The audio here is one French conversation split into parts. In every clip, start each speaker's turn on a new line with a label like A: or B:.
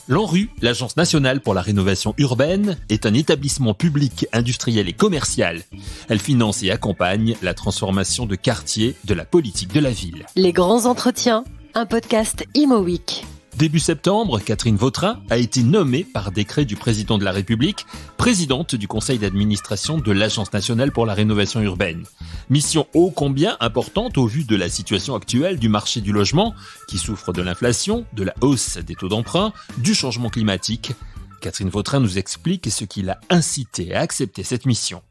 A: L'ANRU, l'Agence nationale pour la rénovation urbaine, est un établissement public, industriel et commercial. Elle finance et accompagne la transformation de quartiers de la politique de la ville.
B: Les grands entretiens, un podcast Imo Week.
A: Début septembre, Catherine Vautrin a été nommée par décret du président de la République présidente du conseil d'administration de l'Agence nationale pour la rénovation urbaine. Mission ô combien importante au vu de la situation actuelle du marché du logement qui souffre de l'inflation, de la hausse des taux d'emprunt, du changement climatique. Catherine Vautrin nous explique ce qui l'a incité à accepter cette mission.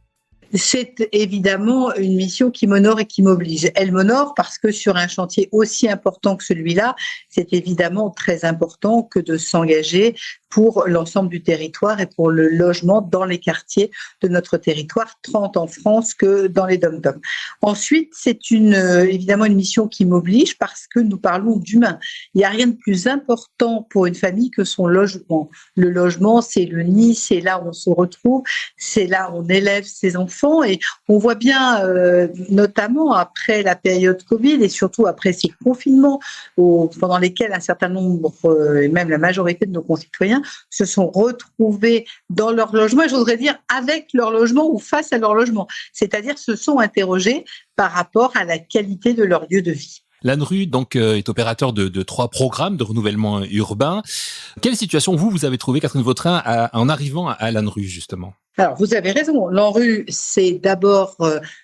C: C'est évidemment une mission qui m'honore et qui m'oblige. Elle m'honore parce que sur un chantier aussi important que celui-là, c'est évidemment très important que de s'engager pour l'ensemble du territoire et pour le logement dans les quartiers de notre territoire, 30 en France que dans les dom-toms. Ensuite, c'est évidemment une mission qui m'oblige parce que nous parlons d'humain. Il n'y a rien de plus important pour une famille que son logement. Le logement, c'est le nid, c'est là où on se retrouve, c'est là où on élève ses enfants et on voit bien, notamment après la période Covid et surtout après ces confinements pendant lesquels un certain nombre, et même la majorité de nos concitoyens, se sont retrouvés dans leur logement, et j'oserais dire avec leur logement ou face à leur logement, c'est-à-dire se sont interrogés par rapport à la qualité de leur lieu de vie.
A: L'ANRU donc est opérateur de 3 programmes de renouvellement urbain. Quelle situation vous avez trouvé, Catherine Vautrin, en arrivant à l'ANRU justement ?
C: Alors, vous avez raison. L'ANRU, c'est d'abord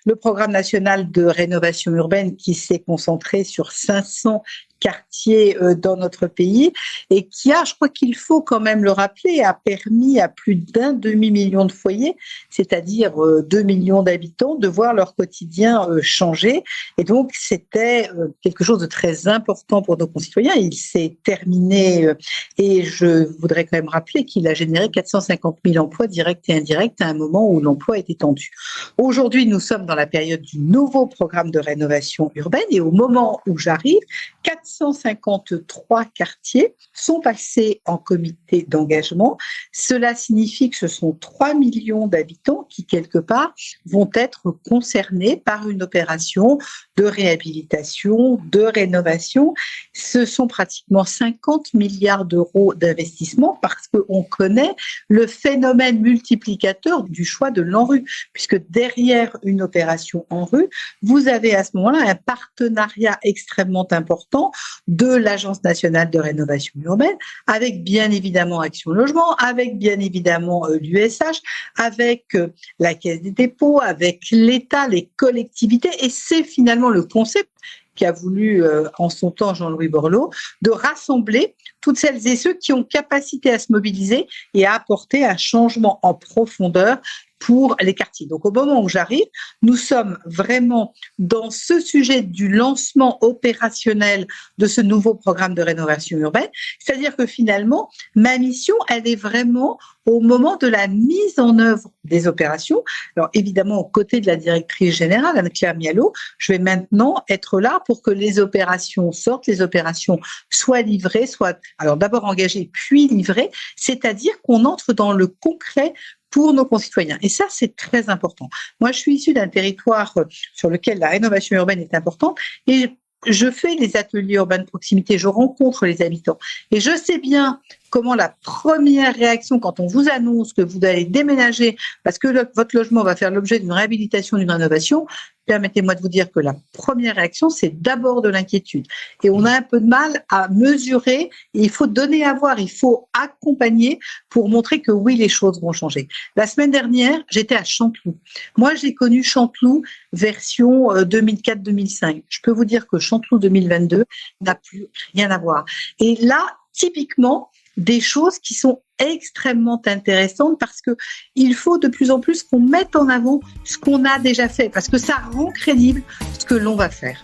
C: le programme national de rénovation urbaine qui s'est concentré sur 500 quartiers dans notre pays et qui a, je crois qu'il faut quand même le rappeler, a permis à plus d'un demi-million de foyers, c'est-à-dire 2 millions d'habitants, de voir leur quotidien changer. Et donc, c'était quelque chose de très important pour nos concitoyens. Il s'est terminé et je voudrais quand même rappeler qu'il a généré 450 000 emplois directs et indirects à un moment où l'emploi était tendu. Aujourd'hui, nous sommes dans la période du nouveau programme de rénovation urbaine et au moment où j'arrive, 453 quartiers sont passés en comité d'engagement. Cela signifie que ce sont 3 millions d'habitants qui, quelque part, vont être concernés par une opération de réhabilitation, de rénovation. Ce sont pratiquement 50 milliards d'euros d'investissement parce qu'on connaît le phénomène multiplicateur du choix de l'ANRU, puisque derrière une opération ANRU, vous avez à ce moment-là un partenariat extrêmement important de l'Agence nationale de rénovation urbaine, avec bien évidemment Action Logement, avec bien évidemment l'USH, avec la Caisse des dépôts, avec l'État, les collectivités, et c'est finalement le concept qu'a voulu en son temps Jean-Louis Borloo, de rassembler toutes celles et ceux qui ont capacité à se mobiliser et à apporter un changement en profondeur pour les quartiers. Donc au moment où j'arrive, nous sommes vraiment dans ce sujet du lancement opérationnel de ce nouveau programme de rénovation urbaine, c'est-à-dire que finalement, ma mission, elle est vraiment au moment de la mise en œuvre des opérations. Alors évidemment, aux côtés de la directrice générale, Anne-Claire Mialot, je vais maintenant être là pour que les opérations sortent, les opérations soient livrées, soient alors d'abord engagées puis livrées, c'est-à-dire qu'on entre dans le concret pour nos concitoyens. Et ça, c'est très important. Moi, je suis issue d'un territoire sur lequel la rénovation urbaine est importante et je fais les ateliers urbains de proximité, je rencontre les habitants. Et je sais bien comment la première réaction quand on vous annonce que vous allez déménager parce que votre logement va faire l'objet d'une réhabilitation, d'une rénovation, permettez-moi de vous dire que la première réaction, c'est d'abord de l'inquiétude. Et on a un peu de mal à mesurer, et il faut donner à voir, il faut accompagner pour montrer que oui, les choses vont changer. La semaine dernière, j'étais à Chanteloup. Moi, j'ai connu Chanteloup version 2004-2005. Je peux vous dire que Chanteloup 2022 n'a plus rien à voir. Et là, typiquement, des choses qui sont extrêmement intéressantes parce que il faut de plus en plus qu'on mette en avant ce qu'on a déjà fait parce que ça rend crédible ce que l'on va faire.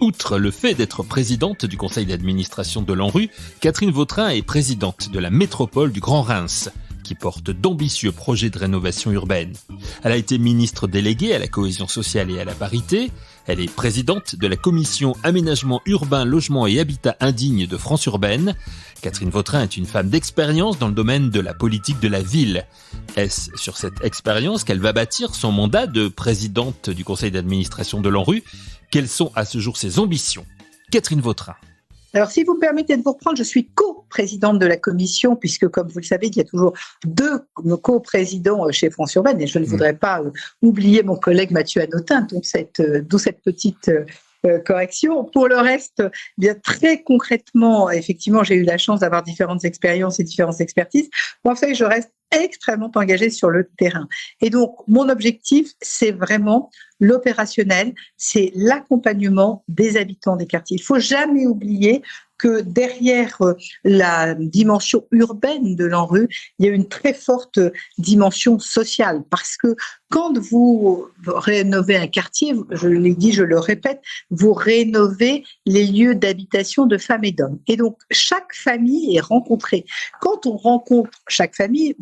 A: Outre le fait d'être présidente du conseil d'administration de l'ANRU, Catherine Vautrin est présidente de la métropole du Grand Reims, qui porte d'ambitieux projets de rénovation urbaine. Elle a été ministre déléguée à la cohésion sociale et à la parité. Elle est présidente de la commission aménagement urbain, logement et habitat indigne de France Urbaine. Catherine Vautrin est une femme d'expérience dans le domaine de la politique de la ville. Est-ce sur cette expérience qu'elle va bâtir son mandat de présidente du conseil d'administration de l'ANRU ? Quelles sont à ce jour ses ambitions ? Catherine Vautrin.
C: Alors, si vous me permettez de vous reprendre, je suis co-présidente de la commission, puisque, comme vous le savez, il y a toujours 2 co-présidents chez France Urbaine, et je ne voudrais pas oublier mon collègue Mathieu Hanotin, d'où cette petite correction. Pour le reste, bien très concrètement, effectivement, j'ai eu la chance d'avoir différentes expériences et différentes expertises. Moi, en fait, je reste extrêmement engagée sur le terrain. Et donc, mon objectif, c'est vraiment l'opérationnel, c'est l'accompagnement des habitants des quartiers. Il ne faut jamais oublier que derrière la dimension urbaine de l'ANRU, il y a une très forte dimension sociale, parce que quand vous rénovez un quartier, je l'ai dit, je le répète, vous rénovez les lieux d'habitation de femmes et d'hommes. Et donc, chaque famille est rencontrée. Quand on rencontre chaque famille,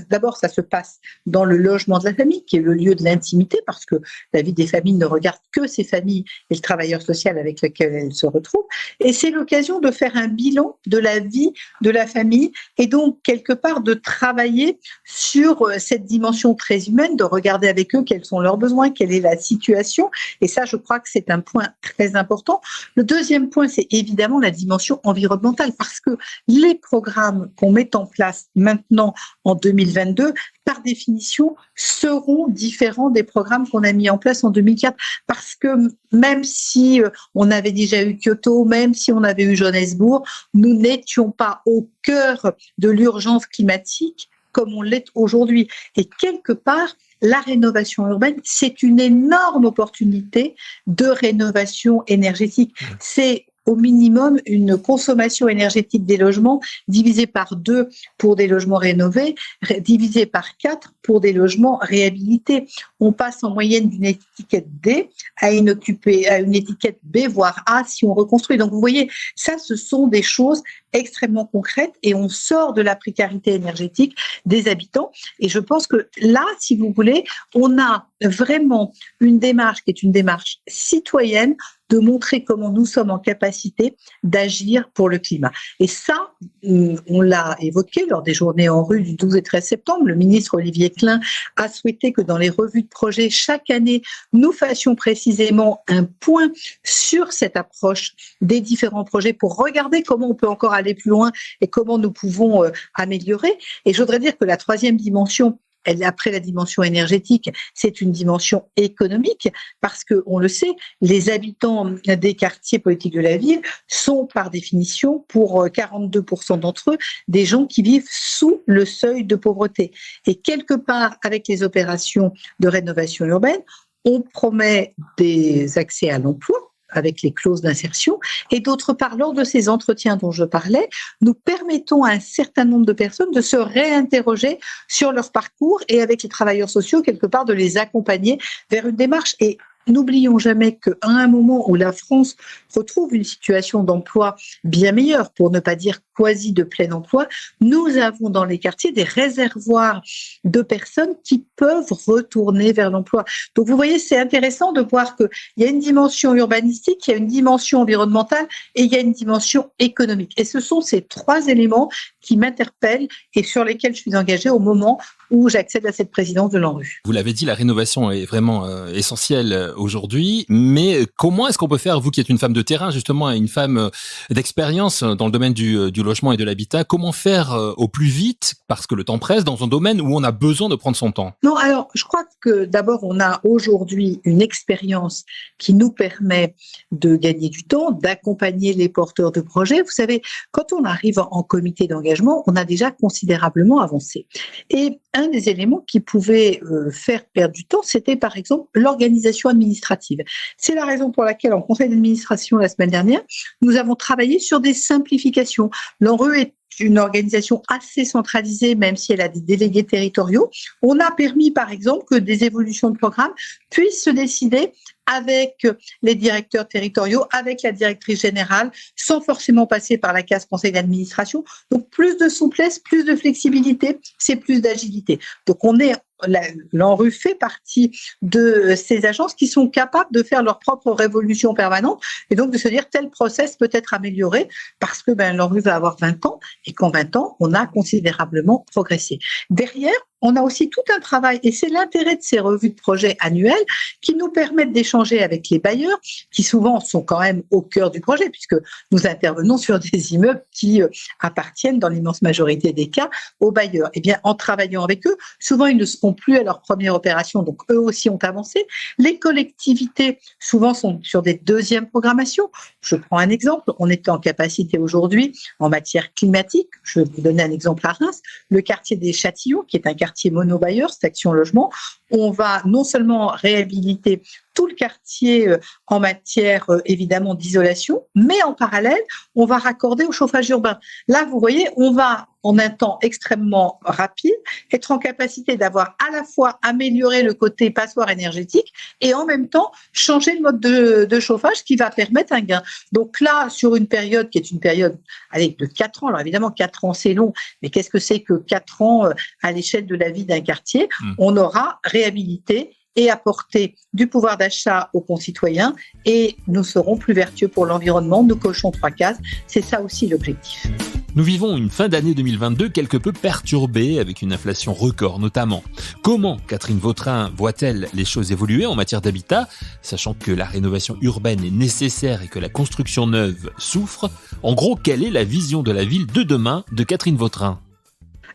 C: d'abord, ça se passe dans le logement de la famille, qui est le lieu de l'intimité, parce que la vie des familles ne regarde que ces familles et le travailleur social avec lequel elles se retrouvent. Et c'est l'occasion de faire un bilan de la vie de la famille et donc, quelque part, de travailler sur cette dimension très humaine, de regarder avec eux quels sont leurs besoins, quelle est la situation. Et ça, je crois que c'est un point très important. Le deuxième point, c'est évidemment la dimension environnementale, parce que les programmes qu'on met en place maintenant en 2022, par définition, seront différents des programmes qu'on a mis en place en 2004. Parce que même si on avait déjà eu Kyoto, même si on avait eu Johannesburg, nous n'étions pas au cœur de l'urgence climatique comme on l'est aujourd'hui. Et quelque part, la rénovation urbaine, c'est une énorme opportunité de rénovation énergétique. C'est au minimum une consommation énergétique des logements divisée par 2 pour des logements rénovés, divisée par 4 pour des logements réhabilités. On passe en moyenne d'une étiquette D à une étiquette B, voire A si on reconstruit. Donc vous voyez, ça, ce sont des choses extrêmement concrètes et on sort de la précarité énergétique des habitants. Et je pense que là, si vous voulez, on a vraiment une démarche qui est une démarche citoyenne, de montrer comment nous sommes en capacité d'agir pour le climat. Et ça, on l'a évoqué lors des journées ANRU du 12 et 13 septembre. Le ministre Olivier Klein a souhaité que dans les revues de projet, chaque année, nous fassions précisément un point sur cette approche des différents projets pour regarder comment on peut encore aller plus loin et comment nous pouvons améliorer. Et je voudrais dire que la troisième dimension, après la dimension énergétique, c'est une dimension économique parce que, on le sait, les habitants des quartiers politiques de la ville sont par définition, pour 42% d'entre eux, des gens qui vivent sous le seuil de pauvreté. Et quelque part, avec les opérations de rénovation urbaine, on promet des accès à l'emploi avec les clauses d'insertion, et d'autre part, lors de ces entretiens dont je parlais, nous permettons à un certain nombre de personnes de se réinterroger sur leur parcours et avec les travailleurs sociaux, quelque part, de les accompagner vers une démarche. Et n'oublions jamais qu'à un moment où la France retrouve une situation d'emploi bien meilleure, pour ne pas dire quasi de plein emploi, nous avons dans les quartiers des réservoirs de personnes qui peuvent retourner vers l'emploi. Donc vous voyez, c'est intéressant de voir qu'il y a une dimension urbanistique, il y a une dimension environnementale et il y a une dimension économique. Et ce sont ces 3 éléments qui m'interpellent et sur lesquels je suis engagée au moment où j'accède à cette présidence de l'ANRU.
A: Vous l'avez dit, la rénovation est vraiment essentielle aujourd'hui, mais comment est-ce qu'on peut faire, vous qui êtes une femme de terrain, justement, une femme d'expérience dans le domaine du logement et de l'habitat, comment faire au plus vite, parce que le temps presse, dans un domaine où on a besoin de prendre son temps?
C: Non, alors, je crois que d'abord, on a aujourd'hui une expérience qui nous permet de gagner du temps, d'accompagner les porteurs de projets. Vous savez, quand on arrive en comité d'engagement, on a déjà considérablement avancé. Et un des éléments qui pouvait faire perdre du temps, c'était par exemple l'organisation administrative. C'est la raison pour laquelle, en conseil d'administration la semaine dernière, nous avons travaillé sur des simplifications. L'ANRU est une organisation assez centralisée, même si elle a des délégués territoriaux. On a permis, par exemple, que des évolutions de programme puissent se décider avec les directeurs territoriaux, avec la directrice générale, sans forcément passer par la case conseil d'administration. Donc, plus de souplesse, plus de flexibilité, c'est plus d'agilité. Donc, l'ANRU fait partie de ces agences qui sont capables de faire leur propre révolution permanente et donc de se dire tel process peut être amélioré parce que l'ANRU va avoir 20 ans et qu'en 20 ans, on a considérablement progressé. Derrière, on a aussi tout un travail, et c'est l'intérêt de ces revues de projet annuelles qui nous permettent d'échanger avec les bailleurs, qui souvent sont quand même au cœur du projet, puisque nous intervenons sur des immeubles qui appartiennent dans l'immense majorité des cas aux bailleurs. Eh bien, en travaillant avec eux, souvent ils ne seront plus à leur première opération, donc eux aussi ont avancé. Les collectivités, souvent, sont sur des deuxièmes programmations. Je prends un exemple, on est en capacité aujourd'hui en matière climatique, je vais vous donner un exemple à Reims, le quartier des Châtillons, qui est un quartier monobailleur, c'est Action Logement, on va non seulement réhabiliter tout le quartier en matière évidemment d'isolation, mais en parallèle, on va raccorder au chauffage urbain. Là, vous voyez, on va en un temps extrêmement rapide être en capacité d'avoir à la fois amélioré le côté passoire énergétique et en même temps changer le mode de chauffage qui va permettre un gain. Donc là, sur une période qui est une période de 4 ans, alors évidemment 4 ans c'est long, mais qu'est-ce que c'est que 4 ans à l'échelle de la vie d'un quartier? On aura réhabilité et apporter du pouvoir d'achat aux concitoyens et nous serons plus vertueux pour l'environnement, nous cochons 3 cases, c'est ça aussi l'objectif.
A: Nous vivons une fin d'année 2022 quelque peu perturbée avec une inflation record notamment. Comment Catherine Vautrin voit-elle les choses évoluer en matière d'habitat, sachant que la rénovation urbaine est nécessaire et que la construction neuve souffre? En gros, quelle est la vision de la ville de demain de Catherine Vautrin?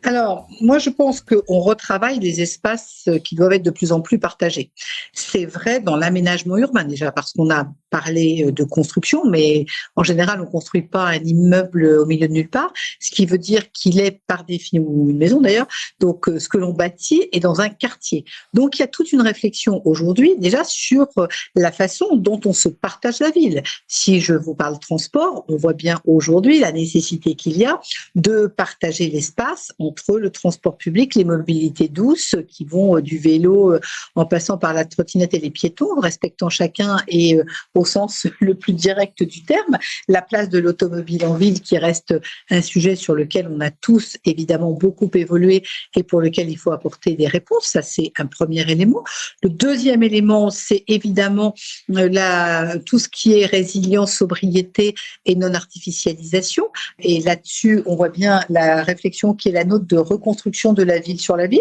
C: Alors, moi, je pense qu'on retravaille des espaces qui doivent être de plus en plus partagés. C'est vrai dans l'aménagement urbain, déjà, parce qu'on a parlé de construction, mais en général, on ne construit pas un immeuble au milieu de nulle part, ce qui veut dire qu'il est par définition, ou une maison d'ailleurs, donc ce que l'on bâtit est dans un quartier. Donc, il y a toute une réflexion aujourd'hui, déjà, sur la façon dont on se partage la ville. Si je vous parle transport, on voit bien aujourd'hui la nécessité qu'il y a de partager l'espace entre le transport public, les mobilités douces qui vont du vélo en passant par la trottinette et les piétons, respectant chacun et au sens le plus direct du terme, la place de l'automobile en ville qui reste un sujet sur lequel on a tous évidemment beaucoup évolué et pour lequel il faut apporter des réponses. Ça, c'est un premier élément. Le deuxième élément, c'est évidemment tout ce qui est résilience, sobriété et non-artificialisation. Et là-dessus, on voit bien la réflexion qui est la nôtre de reconstruction de la ville sur la ville.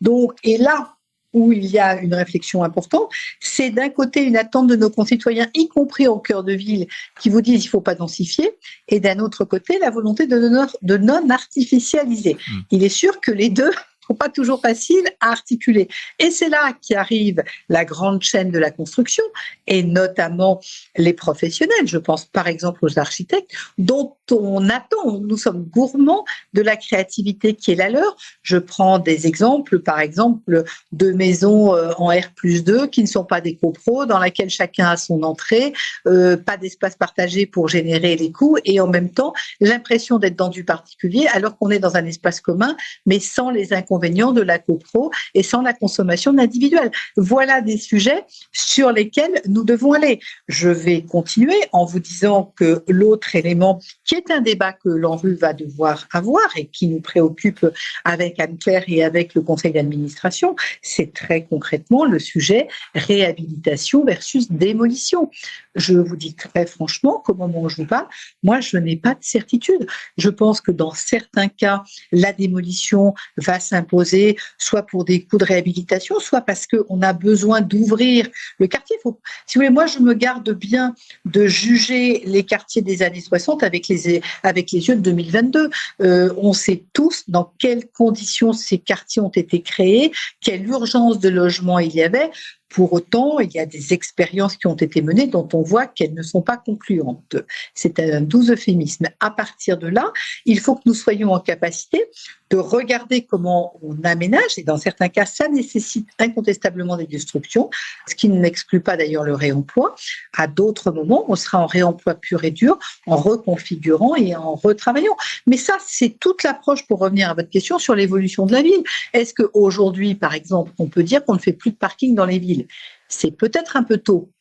C: Donc, et là où il y a une réflexion importante, c'est d'un côté une attente de nos concitoyens, y compris au cœur de ville, qui vous disent qu'il ne faut pas densifier, et d'un autre côté, la volonté de non-artificialiser. Il est sûr que les deux ne sont pas toujours faciles à articuler. Et c'est là qu'arrive la grande chaîne de la construction, et notamment les professionnels. Je pense par exemple aux architectes, dont on attend, nous sommes gourmands de la créativité qui est la leur. Je prends des exemples, par exemple, de maisons en R+2 qui ne sont pas des copros, dans laquelle chacun a son entrée, pas d'espace partagé pour générer les coûts, et en même temps, l'impression d'être dans du particulier, alors qu'on est dans un espace commun, mais sans les inconvénients de la copro et sans la consommation de l'individuel. Voilà des sujets sur lesquels nous devons aller. Je vais continuer en vous disant que l'autre élément, qui est un débat que l'ANRU va devoir avoir et qui nous préoccupe avec Anne-Claire et avec le conseil d'administration, c'est très concrètement le sujet réhabilitation versus démolition. Je vous dis très franchement qu'au moment où je vous parle, moi, je n'ai pas de certitude. Je pense que dans certains cas, la démolition va s'imposer, soit pour des coûts de réhabilitation, soit parce qu'on a besoin d'ouvrir le quartier. Si vous voulez, moi, je me garde bien de juger les quartiers des années 60 avec les yeux de 2022. On sait tous dans quelles conditions ces quartiers ont été créés, quelle urgence de logement il y avait. Pour autant, il y a des expériences qui ont été menées dont on voit qu'elles ne sont pas concluantes. C'est un doux euphémisme. À partir de là, il faut que nous soyons en capacité de regarder comment on aménage, et dans certains cas, ça nécessite incontestablement des destructions, ce qui n'exclut pas d'ailleurs le réemploi. À d'autres moments, on sera en réemploi pur et dur, en reconfigurant et en retravaillant. Mais ça, c'est toute l'approche, pour revenir à votre question, sur l'évolution de la ville. Est-ce qu'aujourd'hui, par exemple, on peut dire qu'on ne fait plus de parking dans les villes ? C'est peut-être un peu tôt.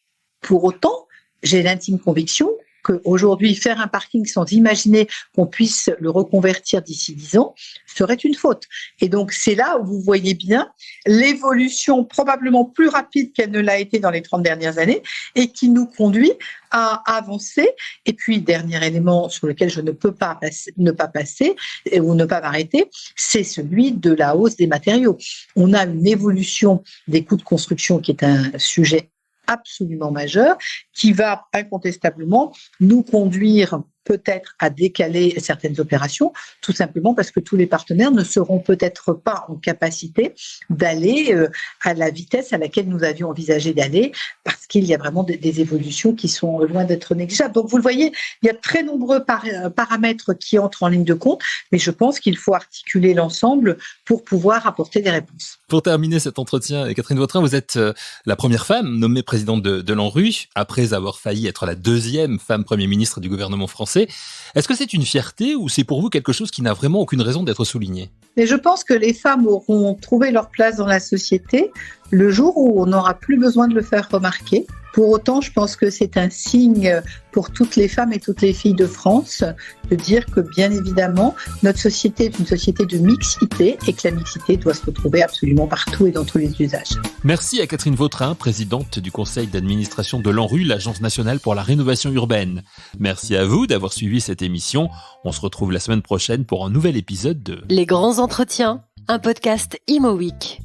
C: Pour autant, j'ai l'intime conviction qu'aujourd'hui, faire un parking sans imaginer qu'on puisse le reconvertir d'ici 10 ans serait une faute. Et donc, c'est là où vous voyez bien l'évolution probablement plus rapide qu'elle ne l'a été dans les 30 dernières années et qui nous conduit à avancer. Et puis, dernier élément sur lequel je ne peux pas ne pas passer ou ne pas m'arrêter, c'est celui de la hausse des matériaux. On a une évolution des coûts de construction qui est un sujet absolument majeur, qui va incontestablement nous conduire peut-être à décaler certaines opérations, tout simplement parce que tous les partenaires ne seront peut-être pas en capacité d'aller à la vitesse à laquelle nous avions envisagé d'aller, parce qu'il y a vraiment des évolutions qui sont loin d'être négligeables. Donc vous le voyez, il y a très nombreux paramètres qui entrent en ligne de compte, mais je pense qu'il faut articuler l'ensemble pour pouvoir apporter des réponses.
A: Pour terminer cet entretien, Catherine Vautrin, vous êtes la première femme nommée présidente de l'ANRU, après avoir failli être la deuxième femme Premier ministre du gouvernement français. Est-ce que c'est une fierté ou c'est pour vous quelque chose qui n'a vraiment aucune raison d'être souligné ?
C: Mais je pense que les femmes auront trouvé leur place dans la société le jour où on n'aura plus besoin de le faire remarquer. Pour autant, je pense que c'est un signe pour toutes les femmes et toutes les filles de France de dire que, bien évidemment, notre société est une société de mixité et que la mixité doit se retrouver absolument partout et dans tous les usages.
A: Merci à Catherine Vautrin, présidente du conseil d'administration de l'ANRU, l'Agence nationale pour la rénovation urbaine. Merci à vous d'avoir suivi cette émission. On se retrouve la semaine prochaine pour un nouvel épisode de
B: Les grands entretiens, un podcast Imo Week.